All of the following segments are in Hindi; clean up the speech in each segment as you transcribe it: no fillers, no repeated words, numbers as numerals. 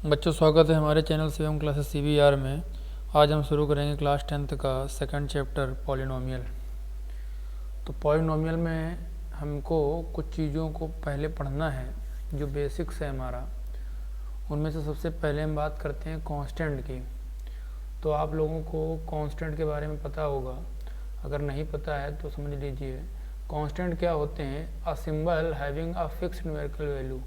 बच्चों, स्वागत है हमारे चैनल से एवं क्लासेस CBR में। आज हम शुरू करेंगे क्लास 10th का सेकंड चैप्टर पॉलिनोमियल। तो पॉलिनोमियल में हमको कुछ चीज़ों को पहले पढ़ना है जो बेसिक्स है हमारा। उनमें से सबसे पहले हम बात करते हैं कांस्टेंट की। तो आप लोगों को कांस्टेंट के बारे में पता होगा, अगर नहीं पता है तो समझ लीजिए। कांस्टेंट क्या होते हैं? A symbol having a fixed numerical value.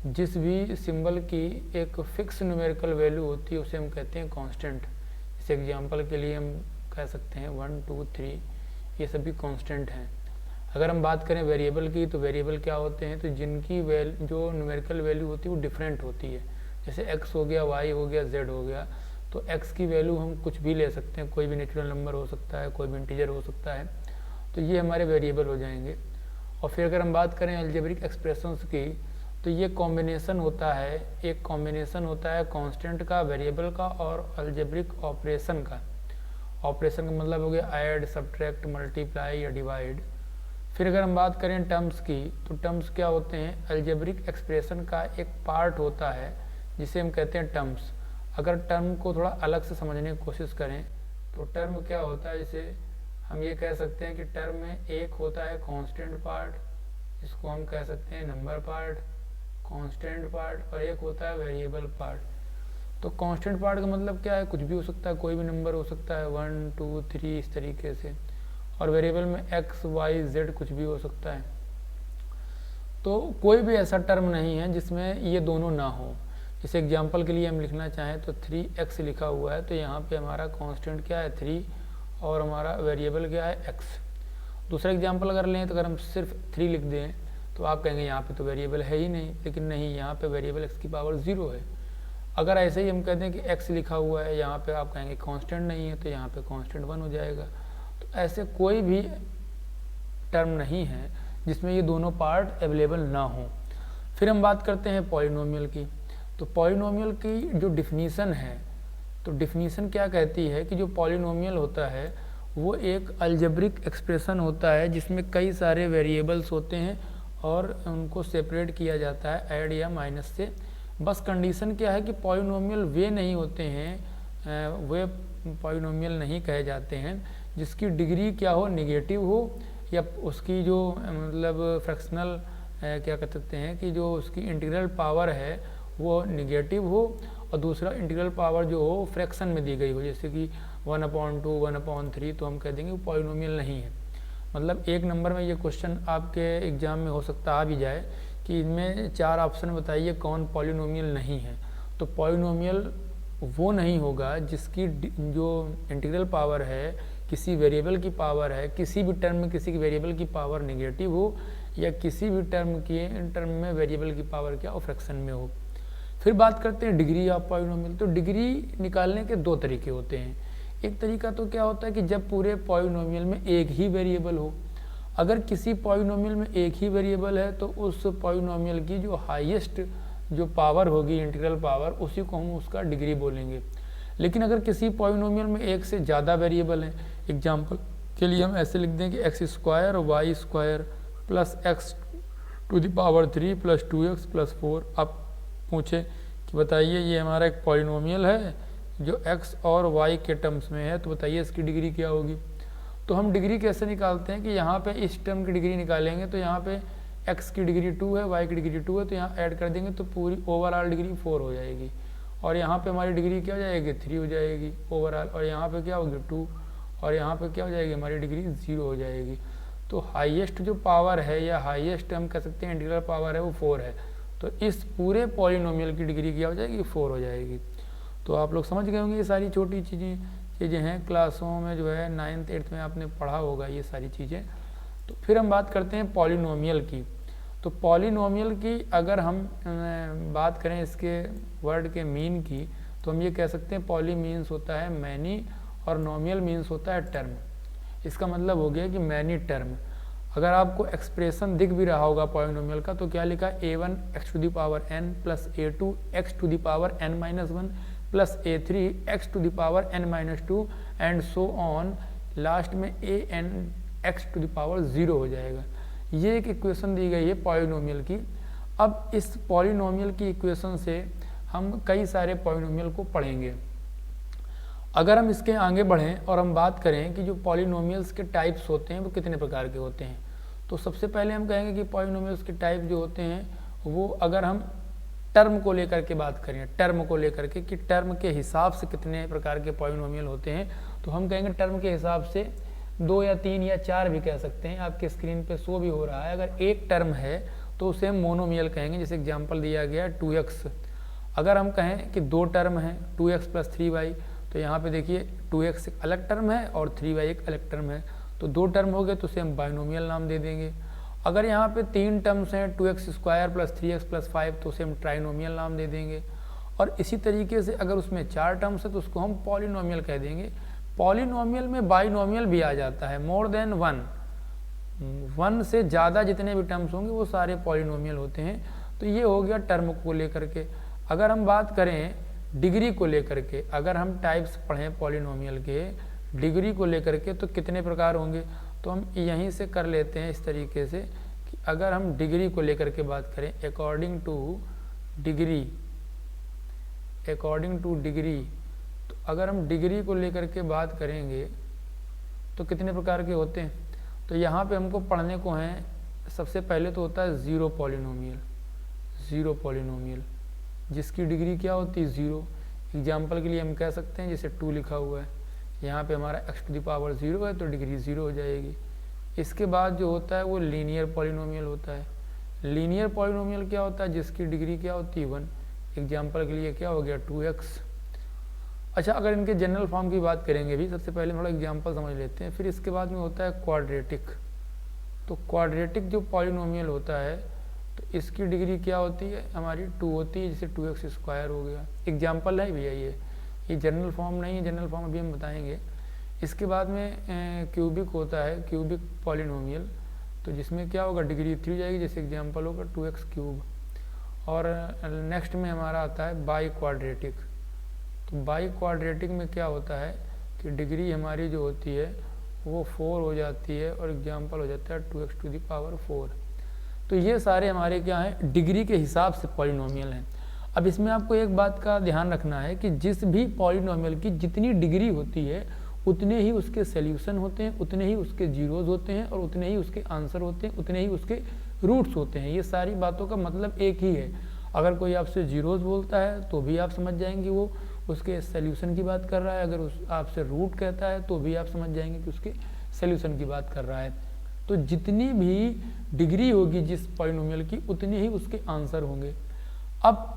जिस भी सिंबल की एक फिक्स न्यूमेरिकल वैल्यू होती है उसे हम कहते हैं कांस्टेंट। इस एग्जांपल के लिए हम कह सकते हैं 1 2 3, ये सभी कांस्टेंट हैं। अगर हम बात करें वेरिएबल की, तो वेरिएबल क्या होते हैं? तो जिनकी जो न्यूमेरिकल वैल्यू होती है वो डिफरेंट होती है। जैसे x हो गया, y हो गया, z हो गया। तो x की वैल्यू हम कुछ भी ले सकते हैं, कोई भी नेचुरल नंबर हो सकता है, कोई भी इंटीजर हो सकता है। तो ये हमारे वेरिएबल हो जाएंगे। और फिर अगर हम बात करें अलजेब्रिक एक्सप्रेशंस की, तो ये कॉम्बिनेशन होता है, एक कॉम्बिनेशन होता है कांस्टेंट का, वेरिएबल का और अलजेब्रिक ऑपरेशन का। ऑपरेशन का मतलब हो गया ऐड, सब्ट्रैक्ट, मल्टीप्लाई या डिवाइड। फिर अगर हम बात करें टर्म्स की, तो टर्म्स क्या होते हैं? अलजेब्रिक एक्सप्रेशन का एक पार्ट होता है जिसे हम कहते हैं टर्म्स। अगर टर्म को थोड़ा अलग से समझने की कोशिश करें तो टर्म क्या होता है, जैसे हम ये कह सकते हैं कि टर्म में एक होता है कांस्टेंट पार्ट, इसको हम कह सकते हैं नंबर पार्ट, कांस्टेंट पार्ट, और एक होता है वेरिएबल पार्ट। तो कांस्टेंट पार्ट का मतलब क्या है? कुछ भी हो सकता है, कोई भी नंबर हो सकता है, 1 2 3 इस तरीके से। और वेरिएबल में x y z कुछ भी हो सकता है। तो कोई भी ऐसा टर्म नहीं है जिसमें ये दोनों ना हो। जैसे एग्जांपल के लिए हम लिखना चाहें तो 3x लिखा हुआ है, तो यहाँ पे हमारा कांस्टेंट क्या है? 3, और हमारा वेरिएबल क्या है? x। दूसरा एग्जांपल अगर लें तो अगर हम सिर्फ 3 लिख दें तो आप कहेंगे यहाँ पे तो वेरिएबल है ही नहीं, लेकिन नहीं, यहाँ पे वेरिएबल x की पावर 0 है। अगर ऐसे ही हम कहते हैं कि x लिखा हुआ है यहाँ पे, आप कहेंगे कांस्टेंट नहीं है, तो यहाँ पे कांस्टेंट 1 हो जाएगा। तो ऐसे कोई भी टर्म नहीं है जिसमें ये दोनों पार्ट अवेलेबल ना हो। फिर हम बात करते हैं पॉलिनोमियल की। तो पॉलिनोमियल की जो डिफिनीसन है, तो डिफिनीसन क्या कहती है कि जो पॉलिनोमियल होता है वो एक अलजेब्रिक एक्सप्रेशन होता है जिसमें कई सारे वेरिएबल्स होते हैं और उनको सेपरेट किया जाता है ऐड या माइनस से। बस कंडीशन क्या है कि पॉलिनोमियल वे नहीं होते हैं, वे पॉलिनोमियल नहीं कहे जाते हैं जिसकी डिग्री क्या हो? निगेटिव हो, या उसकी जो मतलब फ्रैक्शनल क्या कह सकते हैं कि जो उसकी इंटीग्रल पावर है वो निगेटिव हो, और दूसरा इंटीग्रल पावर जो हो फ्रैक्शन में दी गई हो, जैसे कि 1/2, 1/3, तो हम कह देंगे वो पॉलिनोमियल नहीं है। मतलब एक नंबर में ये क्वेश्चन आपके एग्जाम में हो सकता आ भी जाए कि इनमें 4 ऑप्शन बताइए कौन पॉलिनोमियल नहीं है। तो पॉलिनोमियल वो नहीं होगा जिसकी जो इंटीग्रल पावर है, किसी वेरिएबल की पावर है, किसी भी टर्म में किसी की वेरिएबल की पावर नेगेटिव हो, या किसी भी टर्म में वेरिएबल की पावर क्या हो? फ्रैक्शन में हो। फिर बात करते हैं डिग्री ऑफ पॉलिनोमियल। तो डिग्री निकालने के 2 तरीके होते हैं। एक तरीका तो क्या होता है कि जब पूरे पॉलिनोमियल में एक ही वेरिएबल हो। अगर किसी पॉलिनोमियल में एक ही वेरिएबल है तो उस पॉलिनोमियल की जो हाईएस्ट जो पावर होगी, इंटीग्रल पावर, उसी को हम उसका डिग्री बोलेंगे। लेकिन अगर किसी पॉलिनोमियल में एक से ज़्यादा वेरिएबल हैं, एग्जाम्पल के लिए हम ऐसे लिख दें कि x² और y² plus x⁻³ plus 2x plus 4। आप पूछे कि बताइए ये हमारा एक पॉलिनोमियल है जो x और y के टर्म्स में है, तो बताइए इसकी डिग्री क्या होगी? तो हम डिग्री कैसे निकालते हैं कि यहाँ पे इस टर्म की डिग्री निकालेंगे, तो यहाँ पे x की डिग्री 2 है, y की डिग्री 2 है, तो यहाँ ऐड कर देंगे तो पूरी ओवरऑल डिग्री 4 हो जाएगी। और यहाँ पे हमारी डिग्री क्या हो जाएगी? 3 हो जाएगी ओवरऑल। और यहाँ पे क्या होगी? 2। और यहाँ पे क्या हो जाएगी? हमारी डिग्री 0 हो जाएगी। तो हाईएस्ट जो पावर है, या हाईएस्ट हम कह सकते हैं इंटीग्रल पावर है, वो 4 है। तो इस पूरे पॉलिनोमियल की डिग्री क्या हो जाएगी? 4 हो जाएगी। तो आप लोग समझ गए होंगे ये सारी छोटी चीज़ें हैं, क्लासों में जो है 9th 8th में आपने पढ़ा होगा ये सारी चीज़ें। तो फिर हम बात करते हैं पॉलिनोमियल की। तो पॉलिनोमियल की अगर हम बात करें इसके वर्ड के मीन की, तो हम ये कह सकते हैं पॉली मीन्स होता है मैनी, और नोमियल मीन्स होता है टर्म। इसका मतलब हो गया कि मैनी टर्म। अगर आपको एक्सप्रेशन दिख भी रहा होगा पॉलिनोमियल का, तो क्या लिखा? a1 x⁻n plus a2 x⁻n-1 plus a3 x⁻n-2 and so on, last में an x⁻0 हो जाएगा। ये एक इक्वेशन दी गई है पॉलिनोमियल की। अब इस पॉलिनोमियल की इक्वेशन से हम कई सारे पॉलिनोमियल को पढ़ेंगे। अगर हम इसके आगे बढ़ें और हम बात करें कि जो पॉलिनोमियल्स के टाइप्स होते हैं वो कितने प्रकार के होते हैं, तो सबसे पहले हम कहेंगे कि पॉलिनोमियल्स के टाइप जो होते हैं वो अगर हम टर्म को लेकर के बात करें, टर्म को लेकर के कि टर्म के हिसाब से कितने प्रकार के पॉलिनोमियल होते हैं, तो हम कहेंगे टर्म के हिसाब से 2 या 3 या 4 भी कह सकते हैं। आपके स्क्रीन पे शो भी हो रहा है। अगर एक टर्म है तो उसे हम मोनोमियल कहेंगे। जैसे एग्जांपल दिया गया 2x। अगर हम कहें कि 2 टर्म है 2x + 3y, तो यहाँ पे देखिए 2x एक अलग टर्म है और 3y एक अलग टर्म है, तो 2 टर्म हो गए तो उसे हम बाइनोमियल नाम दे देंगे। अगर यहाँ पे 3 टर्म्स हैं 2x² + 3x + 5, तो उसे हम ट्राइनोमियल नाम दे देंगे। और इसी तरीके से अगर उसमें 4 टर्म्स है तो उसको हम पॉलिनोमियल कह देंगे। पॉलिनोमियल में बाइनोमियल भी आ जाता है, मोर देन 1 से ज़्यादा जितने भी टर्म्स होंगे वो सारे पॉलिनोमियल होते हैं। तो ये हो गया टर्म को लेकर के। अगर हम बात करें डिग्री को लेकर के, अगर हम टाइप्स पढ़ें पॉलिनोमियल के डिग्री को लेकर के, तो कितने प्रकार होंगे, तो हम यहीं से कर लेते हैं इस तरीके से कि अगर हम डिग्री को लेकर के बात करें अकॉर्डिंग टू डिग्री, तो अगर हम डिग्री को लेकर के बात करेंगे तो कितने प्रकार के होते हैं, तो यहाँ पे हमको पढ़ने को हैं। सबसे पहले तो होता है ज़ीरो पॉलिनोमियल जिसकी डिग्री क्या होती है 0। एग्जाम्पल के लिए हम कह सकते हैं जैसे 2 लिखा हुआ है, यहाँ पे हमारा x⁴ है तो डिग्री 0 हो जाएगी। इसके बाद जो होता है वो लीनियर पॉलिनोमियल होता है। लीनियर पॉलिनोमियल क्या होता है, जिसकी डिग्री क्या होती है 1। एग्जाम्पल के लिए क्या हो गया 2x। अच्छा, अगर इनके जनरल फॉर्म की बात करेंगे भी, सबसे पहले थोड़ा एग्जाम्पल समझ लेते हैं, फिर इसके बाद में होता है क्वाड्रेटिक। तो क्वाड्रेटिक जो पॉलिनोमियल होता है तो इसकी डिग्री क्या होती है हमारी 2 होती है, जैसे 2x² हो गया। एग्जाम्पल है भैया, ये जनरल फॉर्म नहीं है, जनरल फॉर्म अभी हम बताएंगे। इसके बाद में क्यूबिक होता है, क्यूबिक पॉलिनोमियल, तो जिसमें क्या होगा डिग्री 3 जाएगी, जैसे एग्जाम्पल होगा 2x³। और नेक्स्ट में हमारा आता है बाई क्वाड्रेटिक। तो बाई क्वाड्रेटिक में क्या होता है कि डिग्री हमारी जो होती है वो 4 हो जाती है और एग्जाम्पल हो जाता है 2x⁴। तो ये सारे हमारे क्या हैं डिग्री के हिसाब से पॉलिनोमियल हैं। अब इसमें आपको एक बात का ध्यान रखना है कि जिस भी पॉलिनोमियल की जितनी डिग्री होती है उतने ही उसके सॉल्यूशन होते हैं, उतने ही उसके जीरोज होते हैं और उतने ही उसके आंसर होते हैं, उतने ही उसके रूट्स होते हैं। ये सारी बातों का मतलब एक ही है। अगर कोई आपसे जीरोज बोलता है तो भी आप समझ जाएंगे वो उसके सॉल्यूशन की बात कर रहा है, अगर आपसे रूट कहता है तो भी आप समझ जाएंगे कि उसके सॉल्यूशन की बात कर रहा है। तो जितनी भी डिग्री होगी जिस पॉलिनोमियल की उतने ही उसके आंसर होंगे। अब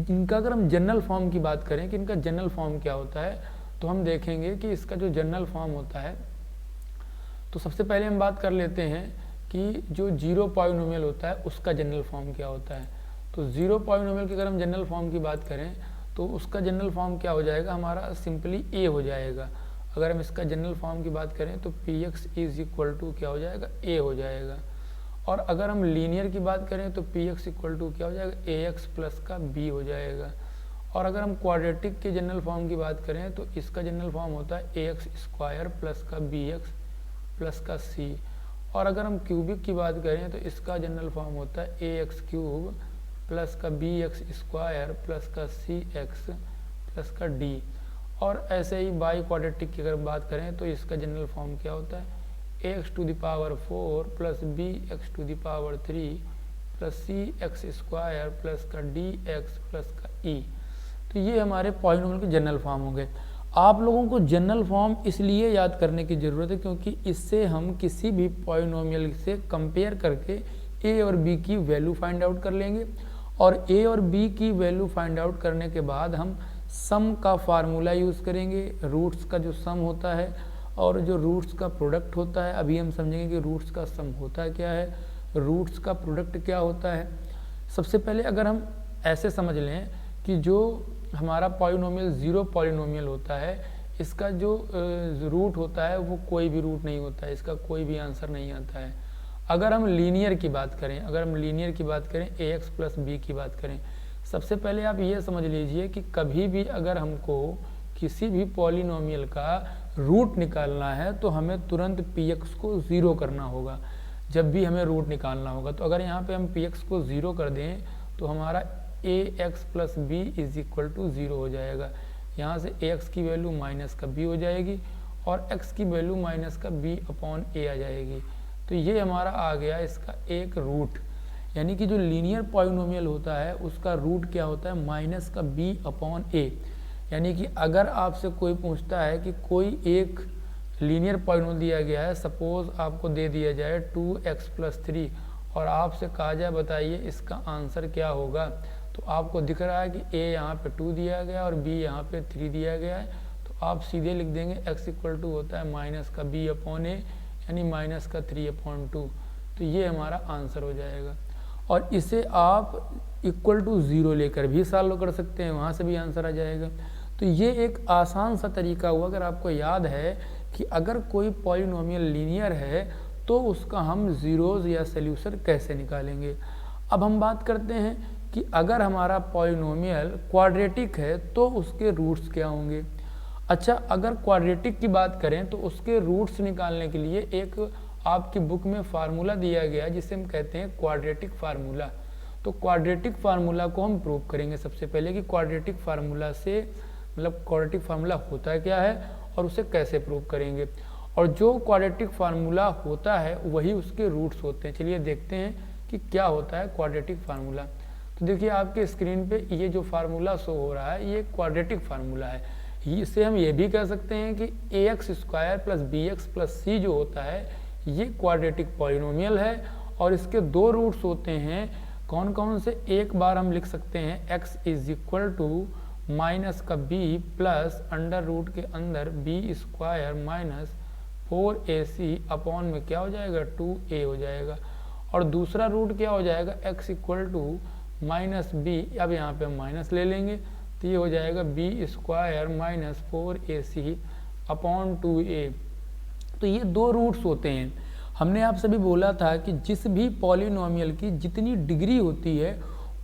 इनका अगर हम जनरल फॉर्म की बात करें कि इनका जनरल फॉर्म क्या होता है, तो हम देखेंगे कि इसका जो जनरल फॉर्म होता है, तो सबसे पहले हम बात कर लेते हैं कि जो जीरो पॉलिनोमियल होता है उसका जनरल फॉर्म क्या होता है। तो जीरो पॉलिनोमियल की अगर हम जनरल फॉर्म की बात करें तो उसका जनरल फॉर्म क्या हो जाएगा हमारा सिंपली a हो जाएगा। अगर हम इसका जनरल फॉर्म की बात करें तो px = क्या हो जाएगा a हो जाएगा। और अगर हम लीनियर की बात करें तो px = क्या हो जाएगा ax प्लस का b हो जाएगा। और अगर हम क्वाड्रेटिक के जनरल फॉर्म की बात करें तो इसका जनरल फॉर्म होता है ax² प्लस का bx प्लस का c। और अगर हम क्यूबिक की बात करें तो इसका जनरल फॉर्म होता है ax³ प्लस का bx² प्लस का cx प्लस का d। और ऐसे ही बाई क्वाड्रेटिक की अगर बात करें तो इसका जनरल फॉर्म क्या होता है ax⁴ plus bx⁴ plus cx² plus का dx प्लस का e। तो ये हमारे पॉलिनोमियल के जनरल फॉर्म हो गए। आप लोगों को जनरल फॉर्म इसलिए याद करने की ज़रूरत है क्योंकि इससे हम किसी भी पॉलिनोमियल से कंपेयर करके a और b की वैल्यू फाइंड आउट कर लेंगे। और a और b की वैल्यू फाइंड आउट करने के बाद हम सम का फार्मूला यूज़ करेंगे। रूट्स का जो सम होता है और जो रूट्स का प्रोडक्ट होता है, अभी हम समझेंगे कि रूट्स का सम होता क्या है, रूट्स का प्रोडक्ट क्या होता है। सबसे पहले अगर हम ऐसे समझ लें कि जो हमारा पॉलिनोमियल जीरो पॉलिनोमियल होता है, इसका जो रूट होता है वो कोई भी रूट नहीं होता है, इसका कोई भी आंसर नहीं आता है। अगर हम लीनियर की बात करें, ax प्लस b की बात करें, सबसे पहले आप ये समझ लीजिए कि कभी भी अगर हमको किसी भी पॉलिनोमियल का रूट निकालना है तो हमें तुरंत px को 0 करना होगा जब भी हमें रूट निकालना होगा। तो अगर यहाँ पे हम px को 0 कर दें तो हमारा A X plus B is equal to 0 हो जाएगा। यहाँ से ए एक्स की वैल्यू माइनस का बी हो जाएगी और एक्स की वैल्यू माइनस का बी अपॉन ए आ जाएगी। तो ये हमारा आ गया इसका एक रूट, यानी कि जो लीनियर पॉलिनोमियल होता है उसका रूट क्या होता है, माइनस का बी अपॉन ए। यानी कि अगर आपसे कोई पूछता है कि कोई एक लीनियर पॉलिनोमियल दिया गया है, सपोज आपको दे दिया जाए 2x प्लस 3 और आपसे कहा जाए बताइए इसका आंसर क्या होगा, तो आपको दिख रहा है कि a यहाँ पे 2 दिया गया और b यहाँ पे 3 दिया गया है, तो आप सीधे लिख देंगे x इक्वल टू होता है माइनस का b अपॉन ए, यानी माइनस का 3 अपॉन 2। तो ये हमारा आंसर हो जाएगा। और इसे आप इक्वल टू 0 लेकर भी सॉल्व कर सकते हैं, वहाँ से भी आंसर आ जाएगा। तो ये एक आसान सा तरीका हुआ। अगर आपको याद है कि अगर कोई पॉलिनोमियल लीनियर है तो उसका हम ज़ीरोज़ या सॉल्यूशन कैसे निकालेंगे। अब हम बात करते हैं कि अगर हमारा पॉलिनोमियल क्वाड्रेटिक है तो उसके रूट्स क्या होंगे। अच्छा, अगर क्वाड्रेटिक की बात करें तो उसके रूट्स निकालने के लिए एक आपकी बुक में फार्मूला दिया गया जिसे हम कहते हैं क्वाड्रेटिक फार्मूला। तो क्वाड्रेटिक फार्मूला को हम प्रूव करेंगे सबसे पहले कि क्वाड्रेटिक फार्मूला से मतलब क्वाड्रेटिक फार्मूला होता क्या है और उसे कैसे प्रूव करेंगे। और जो क्वाड्रेटिक फार्मूला होता है वही उसके रूट्स होते हैं। चलिए देखते हैं कि क्या होता है क्वाड्रेटिक फार्मूला। तो देखिए आपके स्क्रीन पे ये जो फार्मूला शो हो रहा है ये क्वाड्रेटिक फार्मूला है। इससे हम ये भी कह सकते हैं कि A X square plus B x plus C जो होता है ये क्वाड्रेटिक पॉलिनोमियल है और इसके दो रूट्स होते हैं। कौन कौन से, एक बार हम लिख सकते हैं x is equal to minus का b प्लस अंडर रूट के अंदर b square minus 4ac upon में क्या हो जाएगा 2a हो जाएगा। और दूसरा रूट क्या हो जाएगा x equal to minus b, अब यहाँ पे हम माइनस ले लेंगे तो ये हो जाएगा b square minus 4ac upon 2a। तो ये दो रूट्स होते हैं। हमने आप सभी बोला था कि जिस भी पॉलिनोमियल की जितनी डिग्री होती है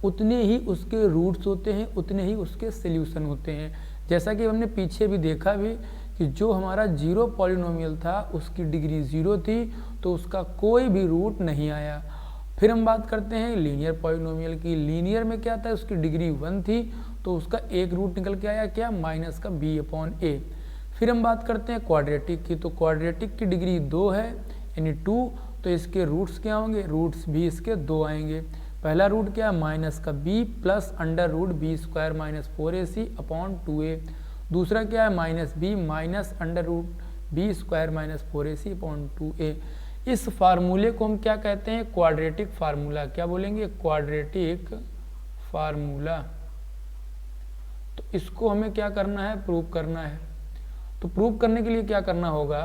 उतने ही उसके रूट्स होते हैं, उतने ही उसके सॉल्यूशन होते हैं। जैसा कि हमने पीछे भी देखा भी कि जो हमारा जीरो पॉलिनोमियल था उसकी डिग्री 0 थी तो उसका कोई भी रूट नहीं आया। फिर हम बात करते हैं लीनियर पॉलिनोमियल की। लीनियर में क्या था, उसकी डिग्री 1 थी तो उसका एक रूट निकल के आया क्या, माइनस का b अपॉन ए। फिर हम बात करते हैं क्वाड्रेटिक की। तो क्वाड्रेटिक की डिग्री 2 है यानी 2, तो इसके रूट्स क्या होंगे, रूट्स भी इसके 2 आएंगे। पहला रूट क्या है, माइनस का b plus under root b square minus 4ac upon 2a। दूसरा क्या है, minus b minus under root b square minus 4ac upon 2a। इस फार्मूले को हम क्या कहते हैं, क्वाड्रेटिक फार्मूला। क्या बोलेंगे, क्वाड्रेटिक फार्मूला। तो इसको हमें क्या करना है, प्रूव करना है। तो प्रूव करने के लिए क्या करना होगा,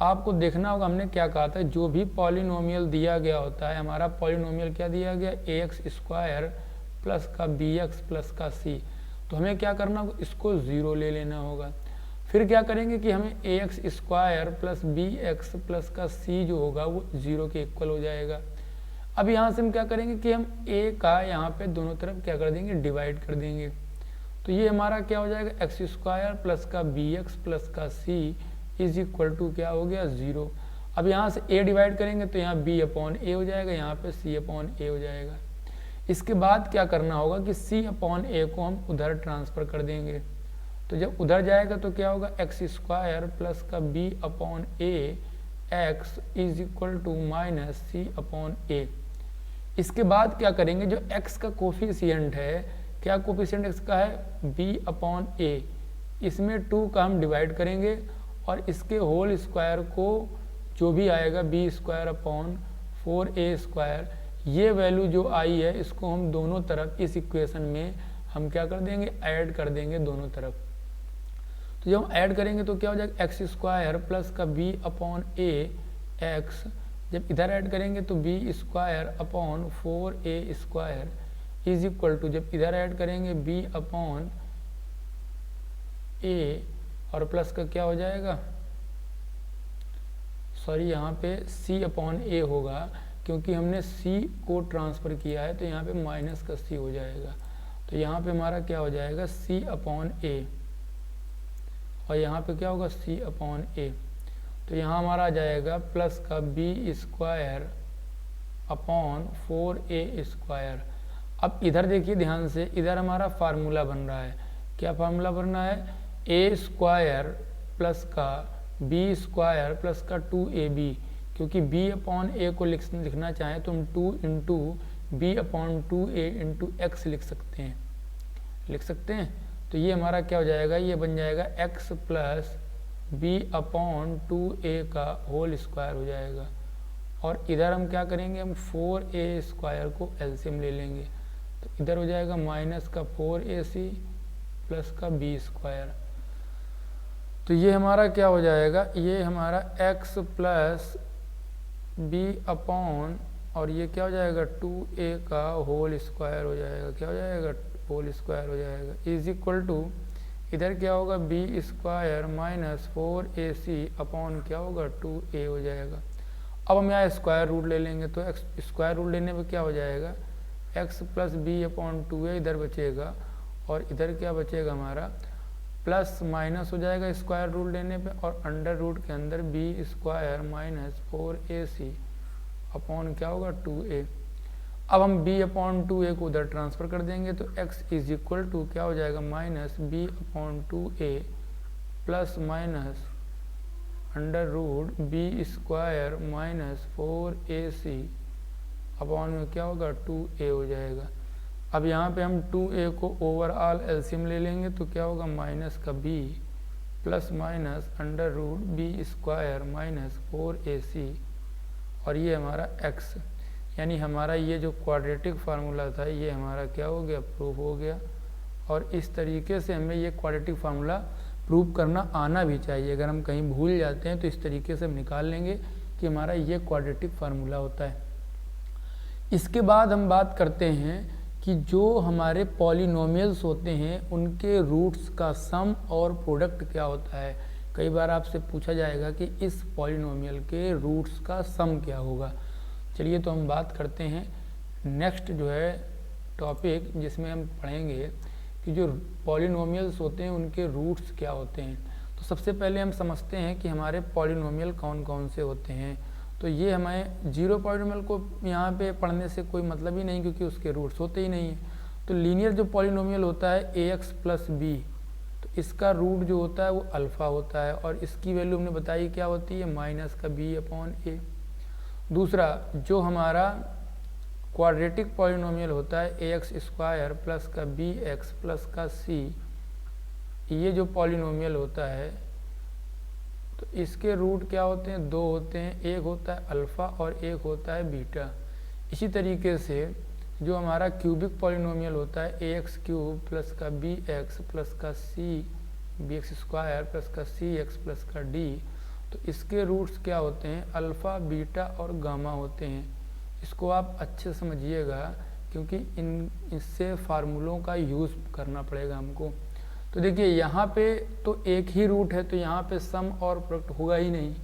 आपको देखना होगा हमने क्या कहा था, जो भी पॉलिनोमियल दिया गया होता है, हमारा पॉलिनोमियल क्या दिया गया, ए एक्स स्क्वायर प्लस का बी एक्स प्लस का सी, तो हमें क्या करना होगा, इसको 0 ले लेना होगा। फिर क्या करेंगे कि हमें A X square plus B x प्लस का सी जो होगा वो 0 के इक्वल हो जाएगा। अब यहाँ से हम क्या करेंगे कि हम ए का यहाँ पे दोनों तरफ क्या कर देंगे, डिवाइड कर देंगे। तो ये हमारा क्या हो जाएगा, एक्स स्क्वायर प्लस का बी एक्स प्लस का सी इज इक्वल टू क्या हो गया, 0। अब यहाँ से a डिवाइड करेंगे तो यहाँ b अपॉन ए हो जाएगा, यहाँ पे c अपॉन ए हो जाएगा। इसके बाद क्या करना होगा कि c अपॉन ए को हम उधर ट्रांसफ़र कर देंगे। तो जब उधर जाएगा तो क्या होगा, एक्स स्क्वायर प्लस का b upon A X is equal to minus C upon A. इसके बाद क्या करेंगे, जो x का कोफिशिएंट है, क्या कोफिशिएंट x का है, b अपॉन ए, इसमें 2 का हम डिवाइड करेंगे और इसके होल स्क्वायर को जो भी आएगा b square upon 4a square, ये वैल्यू जो आई है इसको हम दोनों तरफ इस इक्वेशन में हम क्या कर देंगे, ऐड कर देंगे दोनों तरफ। तो जब हम ऐड करेंगे तो क्या हो जाएगा, एक्स स्क्वायर प्लस का b अपॉन ए एक्स, जब इधर ऐड करेंगे तो b square upon 4a square is equal to, जब इधर ऐड करेंगे b अपॉन ए और प्लस का क्या हो जाएगा, सॉरी यहाँ पे c अपॉन ए होगा क्योंकि हमने c को ट्रांसफ़र किया है तो यहाँ पे माइनस का c हो जाएगा। तो यहाँ पे हमारा क्या हो जाएगा, c अपॉन ए और यहाँ पे क्या होगा, c अपॉन ए। तो यहाँ हमारा आ जाएगा प्लस का b square upon 4a square. अब इधर देखिए ध्यान से, इधर हमारा फार्मूला बन रहा है। क्या फार्मूला बन रहा है? ए स्क्वायर प्लस का बी स्क्वायर प्लस का 2ab, क्योंकि b अपॉन ए को लिखना चाहें तो हम 2 into b upon 2a into x लिख सकते हैं। तो ये हमारा क्या हो जाएगा? ये बन जाएगा x plus B upon 2a का होल स्क्वायर हो जाएगा। और इधर हम क्या करेंगे? हम 4a स्क्वायर को एलसीएम ले लेंगे, तो इधर हो जाएगा माइनस का 4ac प्लस का बी स्क्वायर। तो ये हमारा क्या हो जाएगा? ये हमारा x प्लस बी अपॉन, और ये क्या हो जाएगा? 2a का होल स्क्वायर हो जाएगा। क्या हो जाएगा? होल स्क्वायर हो जाएगा इज इक्वल टू, इधर क्या होगा? B square minus 4ac upon क्या होगा? 2a हो जाएगा। अब हम यहाँ स्क्वायर रूट ले लेंगे, तो एक्स स्क्वायर रूट लेने पे क्या हो जाएगा? x plus B upon 2a इधर बचेगा, और इधर क्या बचेगा हमारा? प्लस माइनस हो जाएगा स्क्वायर रूट लेने पे, और अंडर रूट के अंदर B square minus 4ac upon क्या होगा? 2a। अब हम b अपॉन 2a को उधर ट्रांसफ़र कर देंगे, तो x इज इक्वल टू क्या हो जाएगा? Minus b upon 2a plus minus under root b square minus 4ac upon में क्या होगा? 2a हो जाएगा। अब यहाँ पे हम 2a को ओवरऑल एलसीएम ले लेंगे, तो क्या होगा? माइनस का b plus minus under root b square minus 4ac, और ये हमारा x, यानी हमारा ये जो क्वाड्रेटिक फार्मूला था ये हमारा क्या हो गया? प्रूफ हो गया। और इस तरीके से हमें ये क्वाड्रेटिक फार्मूला प्रूव करना आना भी चाहिए। अगर हम कहीं भूल जाते हैं तो इस तरीके से हम निकाल लेंगे कि हमारा ये क्वाड्रेटिक फार्मूला होता है। इसके बाद हम बात करते हैं कि जो हमारे पॉलिनोमियल्स होते हैं उनके रूट्स का सम और प्रोडक्ट क्या होता है। कई बार आपसे पूछा जाएगा कि इस पॉलिनोमियल के रूट्स का सम क्या होगा। चलिए तो हम बात करते हैं नेक्स्ट जो है टॉपिक, जिसमें हम पढ़ेंगे कि जो पॉलिनोमियल्स होते हैं उनके रूट्स क्या होते हैं। तो सबसे पहले हम समझते हैं कि हमारे पॉलिनोमियल कौन कौन से होते हैं। तो ये हमें जीरो पॉलिनोमियल को यहाँ पे पढ़ने से कोई मतलब ही नहीं, क्योंकि उसके रूट्स होते ही नहीं हैं। तो लीनियर जो पॉलिनोमियल होता है ax प्लस बी, तो इसका रूट जो होता है वो अल्फ़ा होता है, और इसकी वैल्यू हमने बताई क्या होती है? माइनस का b अपॉन a। दूसरा जो हमारा क्वाड्रेटिक पॉलिनोमियल होता है ax स्क्वायर प्लस का bx प्लस का c, ये जो पॉलिनोमियल होता है तो इसके रूट क्या होते हैं? दो होते हैं, एक होता है अल्फ़ा और एक होता है बीटा। इसी तरीके से जो हमारा क्यूबिक पॉलिनोमियल होता है ax क्यूब प्लस का bx प्लस का c bx स्क्वायर प्लस का cx प्लस का d, तो इसके रूट्स क्या होते हैं? अल्फ़ा, बीटा और गामा होते हैं। इसको आप अच्छे समझिएगा, क्योंकि इससे फार्मूलों का यूज़ करना पड़ेगा हमको। तो देखिए यहाँ पे तो एक ही रूट है, तो यहाँ पे सम और प्रोडक्ट होगा ही नहीं।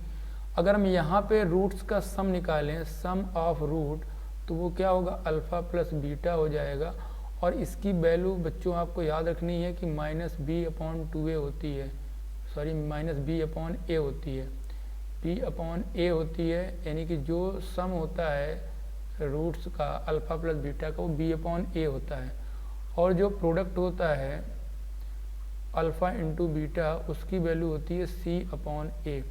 अगर हम यहाँ पे रूट्स का सम निकालें, सम ऑफ रूट, तो वो क्या होगा? अल्फ़ा प्लस बीटा हो जाएगा। और इसकी वैल्यू बच्चों आपको याद रखनी है कि माइनस बी अपॉन 2a होती है, सॉरी माइनस बी अपॉन ए होती है, बी अपॉन ए होती है। यानी कि जो सम होता है रूट्स का अल्फ़ा प्लस बीटा का, वो बी अपॉन ए होता है, और जो प्रोडक्ट होता है अल्फ़ा इंटू बीटा, उसकी वैल्यू होती है सी अपॉन ए।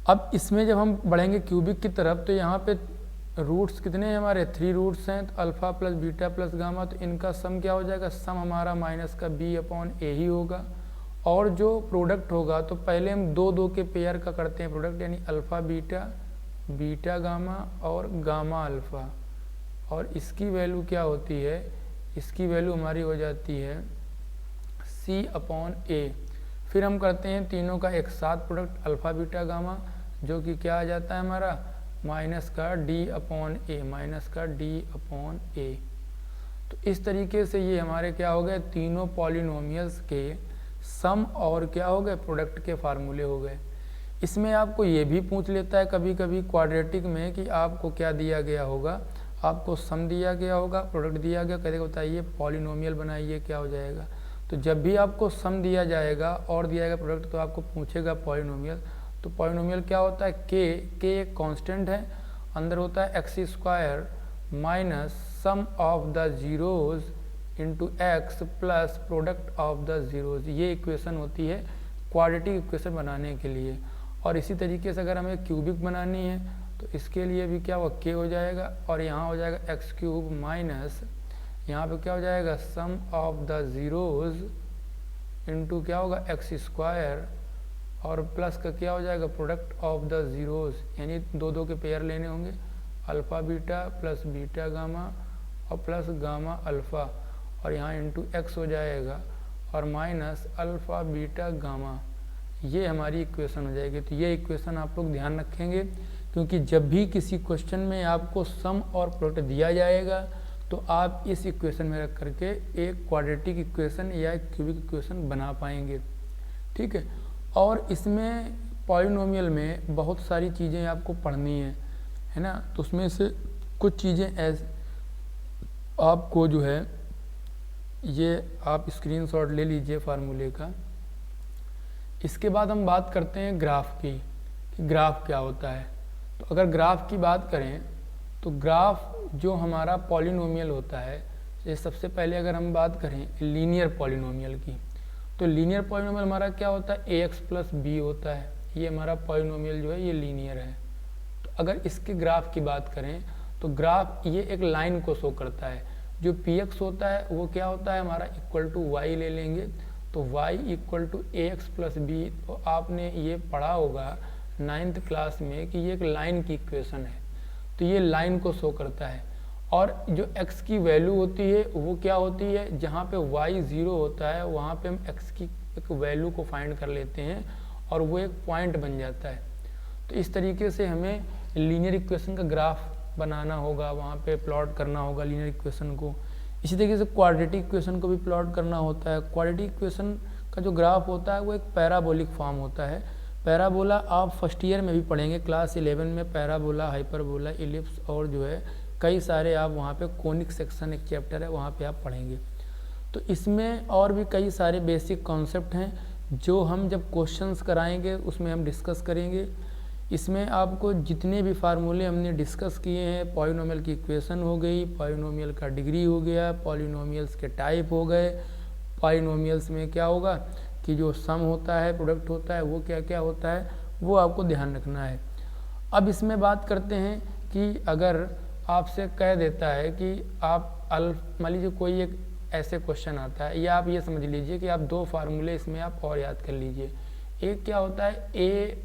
अब इसमें जब हम बढ़ेंगे क्यूबिक की तरफ, तो यहाँ पे रूट्स कितने हैं हमारे? 3 रूट्स हैं, तो alpha plus beta plus gamma, तो इनका सम क्या हो जाएगा? सम हमारा माइनस का बी अपॉन ए ही होगा। और जो प्रोडक्ट होगा, तो पहले हम 2 के पेयर का करते हैं प्रोडक्ट, यानी अल्फ़ा बीटा, बीटा गामा और गामा अल्फ़ा, और इसकी वैल्यू क्या होती है? इसकी वैल्यू हमारी हो जाती है सी अपॉन ए। फिर हम करते हैं तीनों का एक साथ प्रोडक्ट अल्फ़ा बीटा गामा, जो कि क्या आ जाता है हमारा? माइनस का डी अपॉन ए, माइनस का डी अपॉन ए। तो इस तरीके से ये हमारे क्या हो गए? तीनों पॉलिनोमियल्स के सम और क्या हो गए? प्रोडक्ट के फार्मूले हो गए। इसमें आपको ये भी पूछ लेता है कभी कभी क्वाड्रेटिक में कि आपको क्या दिया गया होगा? आपको सम दिया गया होगा, प्रोडक्ट दिया गया, कहते बताइए पॉलिनोमियल बनाइए, क्या हो जाएगा? तो जब भी आपको सम दिया जाएगा और दिया जाएगा प्रोडक्ट, तो आपको पूछेगा पॉलिनोमियल। तो पॉलिनोमियल क्या होता है? के एक कांस्टेंट है, अंदर होता है x square minus sum of the zeros into x plus product of the zeros. ये इक्वेशन होती है क्वाड्रेटिक इक्वेशन बनाने के लिए। और इसी तरीके से अगर हमें क्यूबिक बनानी है तो इसके लिए भी क्या हुआ, k हो जाएगा और यहाँ हो जाएगा एक्स क्यूब माइनस यहाँ पे क्या हो जाएगा सम ऑफ द ज़ीरोज़ इंटू क्या होगा एक्स स्क्वायर और प्लस का क्या हो जाएगा प्रोडक्ट ऑफ द ज़ीरोज़, यानी दो दो के पेयर लेने होंगे, alpha beta plus beta gamma और प्लस गामा अल्फ़ा और यहाँ इंटू एक्स हो जाएगा और माइनस अल्फ़ा बीटा गामा। ये हमारी इक्वेशन हो जाएगी। तो ये इक्वेशन आप लोग ध्यान रखेंगे, क्योंकि जब भी किसी क्वेश्चन में आपको सम और प्रोडक्ट दिया जाएगा तो आप इस इक्वेशन में रख करके एक क्वाड्रेटिक इक्वेशन या एक क्यूबिक इक्वेशन बना पाएंगे। ठीक है। और इसमें पॉलिनोमियल में बहुत सारी चीज़ें आपको पढ़नी है ना। तो उसमें से कुछ चीज़ें ऐसे आपको जो है ये आप स्क्रीनशॉट ले लीजिए फार्मूले का। इसके बाद हम बात करते हैं ग्राफ की, कि ग्राफ क्या होता है। तो अगर ग्राफ की बात करें तो ग्राफ जो हमारा पॉलिनोमियल होता है, ये सबसे पहले अगर हम बात करें लीनियर पॉलिनोमियल की, तो लीनियर पॉलिनोमियल हमारा क्या होता है ax प्लस बी होता है। ये हमारा पॉलिनोमियल जो है ये लीनियर है। तो अगर इसके ग्राफ की बात करें तो ग्राफ ये एक लाइन को शो करता है। जो px होता है वो क्या होता है हमारा इक्वल टू y ले लेंगे, तो y equal to ax plus b. तो आपने ये पढ़ा होगा 9th क्लास में कि ये एक लाइन की इक्वेशन है, तो ये लाइन को शो करता है। और जो x की वैल्यू होती है वो क्या होती है, जहाँ पे y 0 होता है वहाँ पे हम x की एक वैल्यू को फाइंड कर लेते हैं और वो एक पॉइंट बन जाता है। तो इस तरीके से हमें लीनियर इक्वेशन का ग्राफ बनाना होगा, वहाँ पे प्लॉट करना होगा लीनियर इक्वेशन को। इसी तरीके से क्वाड्रेटिक इक्वेशन को भी प्लॉट करना होता है। क्वाड्रेटिक इक्वेशन का जो ग्राफ होता है वो एक पैराबोलिक फॉर्म होता है। पैराबोला आप फर्स्ट ईयर में भी पढ़ेंगे, क्लास 11 में पैराबोला, हाइपरबोला, इलिप्स और जो है कई सारे आप वहाँ पे कोनिक सेक्शन एक चैप्टर है वहाँ पे आप पढ़ेंगे। तो इसमें और भी कई सारे बेसिक कॉन्सेप्ट हैं जो हम जब क्वेश्चंस कराएंगे उसमें हम डिस्कस करेंगे। इसमें आपको जितने भी फार्मूले हमने डिस्कस किए हैं, पॉलिनोमियल की इक्वेशन हो गई, पॉलिनोमियल का डिग्री हो गया, पॉलिनोमियल्स के टाइप हो गए, पॉलिनोमियल्स में क्या होगा कि जो सम होता है, प्रोडक्ट होता है, वो क्या क्या होता है वो आपको ध्यान रखना है। अब इसमें बात करते हैं कि अगर आपसे कह देता है कि आप मान लीजिए कोई एक ऐसे क्वेश्चन आता है, या आप ये समझ लीजिए कि आप दो फार्मूले इसमें आप और याद कर लीजिए। एक क्या होता है a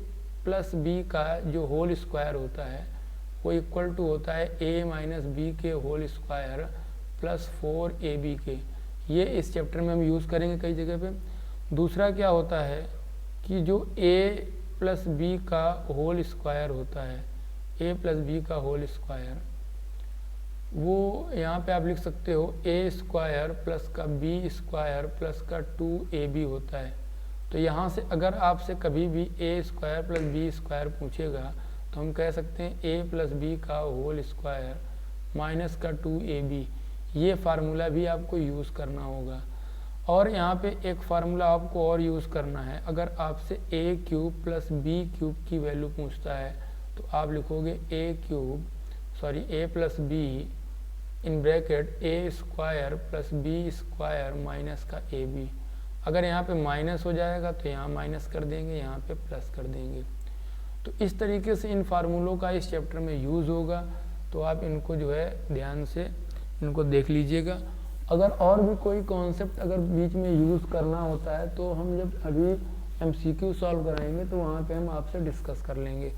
प्लस बी का जो होल स्क्वायर होता है वो इक्वल टू होता है a माइनस बी के होल स्क्वायर प्लस 4ab के। ये इस चैप्टर में हम यूज़ करेंगे कई जगह पे। दूसरा क्या होता है कि जो a प्लस बी का होल स्क्वायर होता है, a प्लस बी का होल स्क्वायर, वो यहाँ पे आप लिख सकते हो a स्क्वायर प्लस का b स्क्वायर प्लस का 2ab होता है। तो यहाँ से अगर आपसे कभी भी a square plus b square पूछेगा तो हम कह सकते हैं a प्लस बी का होल स्क्वायर माइनस का 2ab। ये फार्मूला भी आपको यूज़ करना होगा। और यहाँ पे एक फार्मूला आपको और यूज़ करना है। अगर आपसे a cube plus b cube की वैल्यू पूछता है तो आप लिखोगे a plus b in bracket a square plus b square minus का ab। अगर यहाँ पे माइनस हो जाएगा तो यहाँ माइनस कर देंगे, यहाँ पे प्लस कर देंगे। तो इस तरीके से इन फार्मूलों का इस चैप्टर में यूज़ होगा, तो आप इनको जो है ध्यान से इनको देख लीजिएगा। अगर और भी कोई कॉन्सेप्ट अगर बीच में यूज़ करना होता है तो हम जब अभी MCQ सॉल्व कराएंगे तो वहाँ पे हम आपसे डिस्कस कर लेंगे।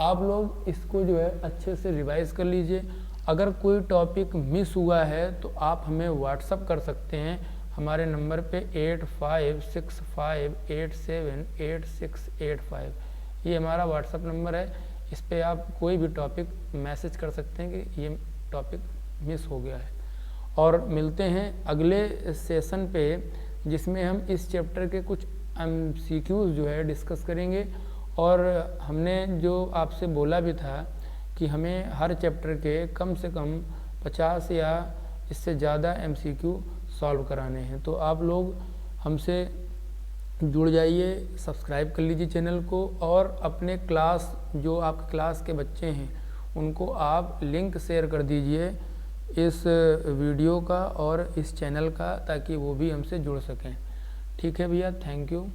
आप लोग इसको जो है अच्छे से रिवाइज कर लीजिए। अगर कोई टॉपिक मिस हुआ है तो आप हमें व्हाट्सअप कर सकते हैं हमारे नंबर पे 8565878685। ये हमारा व्हाट्सअप नंबर है। इस पे आप कोई भी टॉपिक मैसेज कर सकते हैं कि ये टॉपिक मिस हो गया है। और मिलते हैं अगले सेशन पे जिसमें हम इस चैप्टर के कुछ MCQs जो है डिस्कस करेंगे। और हमने जो आपसे बोला भी था कि हमें हर चैप्टर के कम से कम 50 या इससे ज़्यादा MCQ सॉल्व कराने हैं। तो आप लोग हमसे जुड़ जाइए, सब्सक्राइब कर लीजिए चैनल को, और अपने क्लास जो आपके क्लास के बच्चे हैं उनको आप लिंक शेयर कर दीजिए इस वीडियो का और इस चैनल का, ताकि वो भी हमसे जुड़ सकें। ठीक है भैया, थैंक यू।